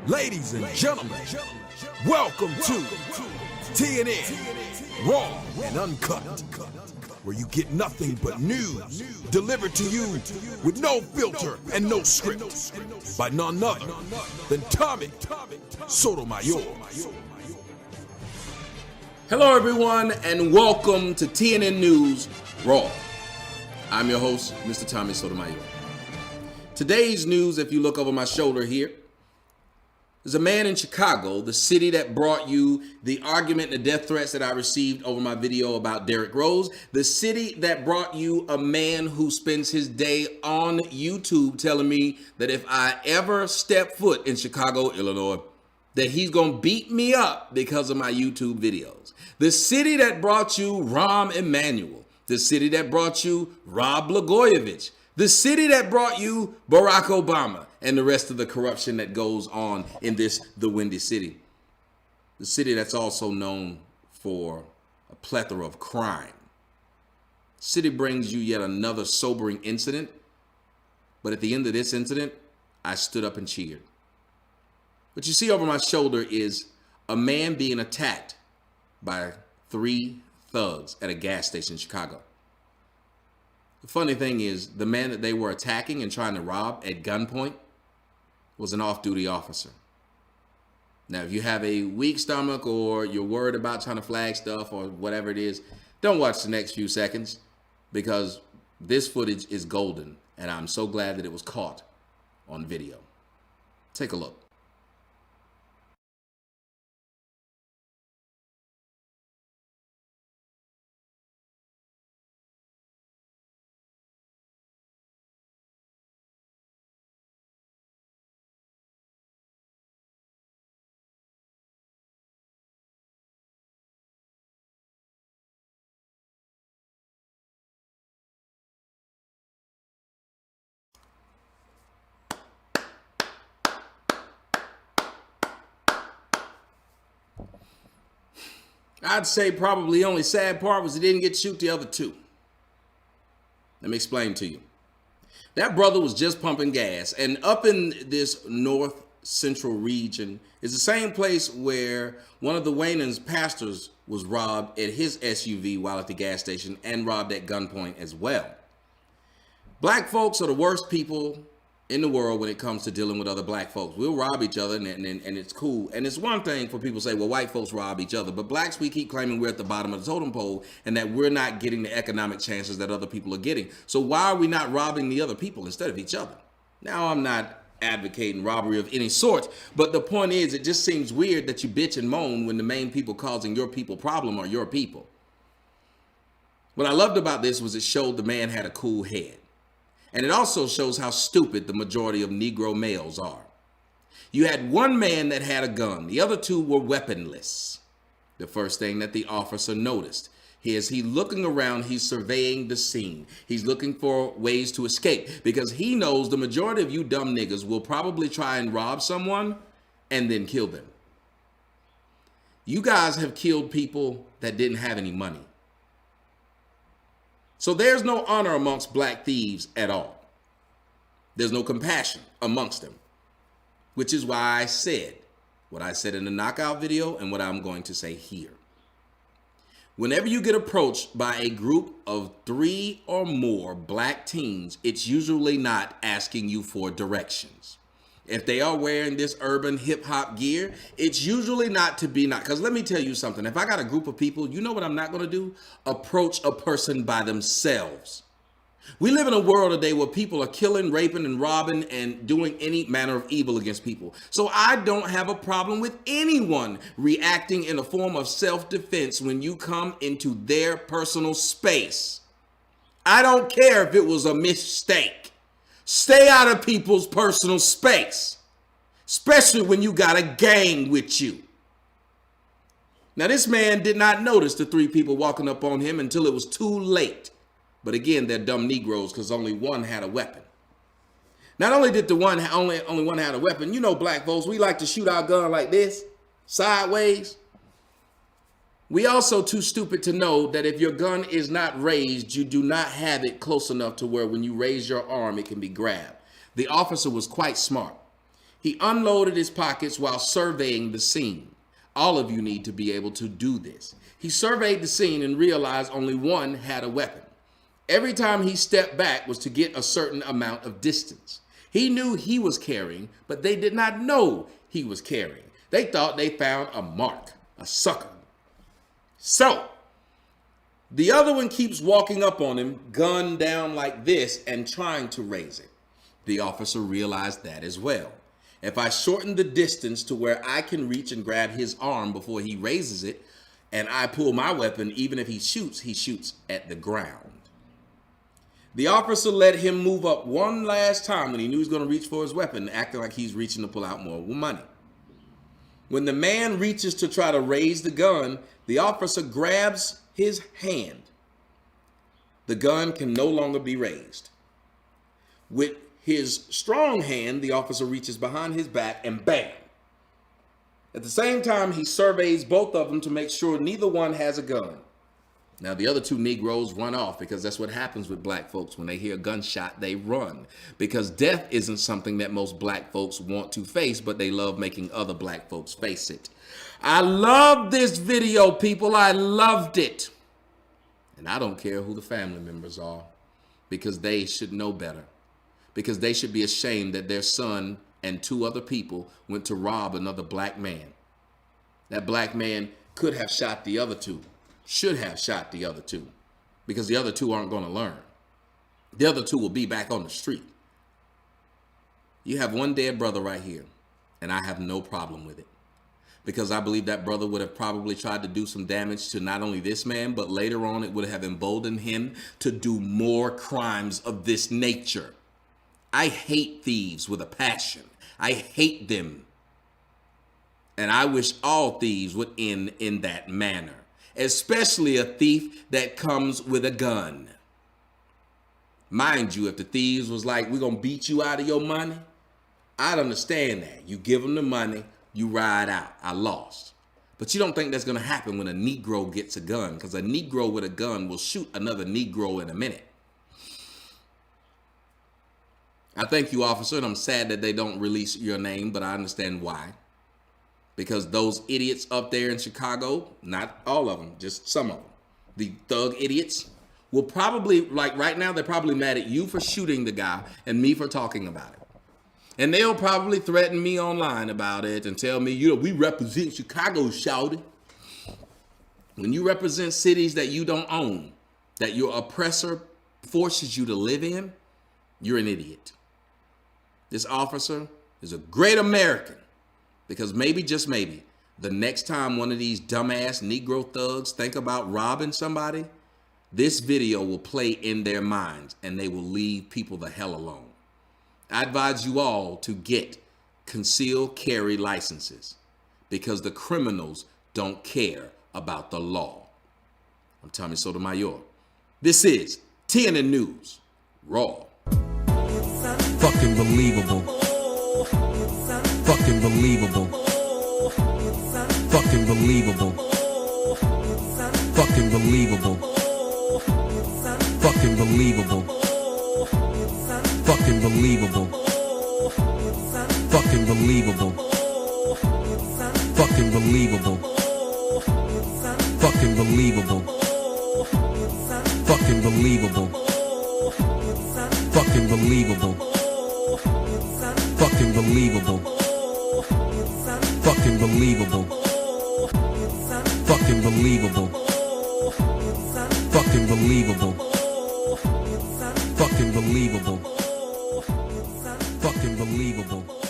Ladies and gentlemen, welcome to TNN Raw and Uncut, where you get nothing but news delivered to you with no filter and no script by none other than Tommy Sotomayor. Hello everyone and welcome to TNN News Raw. I'm your host, Mr. Tommy Sotomayor. Today's news, if you look over my shoulder here, there's a man in Chicago, the city that brought you the argument and the death threats that I received over my video about Derrick Rose, the city that brought you a man who spends his day on YouTube telling me that if I ever step foot in Chicago, Illinois, that he's gonna beat me up because of my YouTube videos. The city that brought you Rahm Emanuel, the city that brought you Rod Blagojevich, the city that brought you Barack Obama and the rest of the corruption that goes on in the Windy City. The city that's also known for a plethora of crime. City brings you yet another sobering incident, but at the end of this incident, I stood up and cheered. What you see over my shoulder is a man being attacked by 3 thugs at a gas station in Chicago. The funny thing is, the man that they were attacking and trying to rob at gunpoint was an off-duty officer. Now, if you have a weak stomach or you're worried about trying to flag stuff or whatever it is, don't watch the next few seconds because this footage is golden and I'm so glad that it was caught on video. Take a look. I'd say probably the only sad part was he didn't get to shoot the other 2. Let me explain to you. That brother was just pumping gas, and up in this north central region is the same place where one of the Wayans pastors was robbed at his SUV while at the gas station and robbed at gunpoint as well. Black folks are the worst people in the world when it comes to dealing with other black folks. We'll rob each other and it's cool. And it's one thing for people to say, well, white folks rob each other. But blacks, we keep claiming we're at the bottom of the totem pole and that we're not getting the economic chances that other people are getting. So why are we not robbing the other people instead of each other? Now, I'm not advocating robbery of any sort, but the point is, it just seems weird that you bitch and moan when the main people causing your people problem are your people. What I loved about this was it showed the man had a cool head. And it also shows how stupid the majority of Negro males are. You had one man that had a gun. The other 2 were weaponless. The first thing that the officer noticed is he looking around, he's surveying the scene. He's looking for ways to escape because he knows the majority of you dumb niggas will probably try and rob someone and then kill them. You guys have killed people that didn't have any money. So there's no honor amongst black thieves at all. There's no compassion amongst them, which is why I said what I said in the knockout video and what I'm going to say here. Whenever you get approached by a group of 3 or more black teens, it's usually not asking you for directions. If they are wearing this urban hip hop gear, it's usually not to be not. Because let me tell you something. If I got a group of people, you know what I'm not going to do? Approach a person by themselves. We live in a world today where people are killing, raping, and robbing and doing any manner of evil against people. So I don't have a problem with anyone reacting in a form of self-defense when you come into their personal space. I don't care if it was a mistake. Stay out of people's personal space, especially when you got a gang with you. Now, this man did not notice the 3 people walking up on him until it was too late. But again, they're dumb Negroes because only one had a weapon. Not only did only one had a weapon, you know, black folks, we like to shoot our gun like this, sideways. We also too stupid to know that if your gun is not raised, you do not have it close enough to where when you raise your arm, it can be grabbed. The officer was quite smart. He unloaded his pockets while surveying the scene. All of you need to be able to do this. He surveyed the scene and realized only one had a weapon. Every time he stepped back was to get a certain amount of distance. He knew he was carrying, but they did not know he was carrying. They thought they found a mark, a sucker. So, the other one keeps walking up on him, gun down like this, and trying to raise it. The officer realized that as well. If I shorten the distance to where I can reach and grab his arm before he raises it, and I pull my weapon, even if he shoots at the ground. The officer let him move up one last time when he knew he was going to reach for his weapon, acting like he's reaching to pull out more money. When the man reaches to try to raise the gun, the officer grabs his hand. The gun can no longer be raised. With his strong hand, the officer reaches behind his back and bam. At the same time, he surveys both of them to make sure neither one has a gun. Now, the other two Negroes run off because that's what happens with black folks. When they hear a gunshot, they run. Because death isn't something that most black folks want to face, but they love making other black folks face it. I love this video, people. I loved it. And I don't care who the family members are, because they should know better. Because they should be ashamed that their son and two other people went to rob another black man. That black man could have shot the other two, should have shot the other two, because the other two aren't going to learn. The other two will be back on the street. You have one dead brother right here, and I have no problem with it, because I believe that brother would have probably tried to do some damage to not only this man, but later on it would have emboldened him to do more crimes of this nature. I hate thieves with a passion. I hate them. And I wish all thieves would end in that manner, especially a thief that comes with a gun. Mind you, if the thieves was like, we're going to beat you out of your money, I'd understand that. You give them the money, you ride out. I lost. But you don't think that's going to happen when a Negro gets a gun, because a Negro with a gun will shoot another Negro in a minute. I thank you, officer, and I'm sad that they don't release your name, but I understand why. Because those idiots up there in Chicago, not all of them, just some of them, the thug idiots, will probably, like right now, they're probably mad at you for shooting the guy and me for talking about it. And they'll probably threaten me online about it and tell me, you know, we represent Chicago, shouty. When you represent cities that you don't own, that your oppressor forces you to live in, you're an idiot. This officer is a great American, because maybe, just maybe, the next time one of these dumbass Negro thugs think about robbing somebody, this video will play in their minds and they will leave people the hell alone. I advise you all to get concealed carry licenses, because the criminals don't care about the law. I'm Tommy Sotomayor. This is TNN News Raw. Fucking believable. Fucking believable. Fucking believable. Fucking believable. Fucking believable. Fucking believable. Fucking believable. Fucking believable. Fucking believable. Fucking believable. Fucking believable. Fucking believable. Fucking believable. Fucking believable. Fucking believable. Fucking believable. Fucking believable.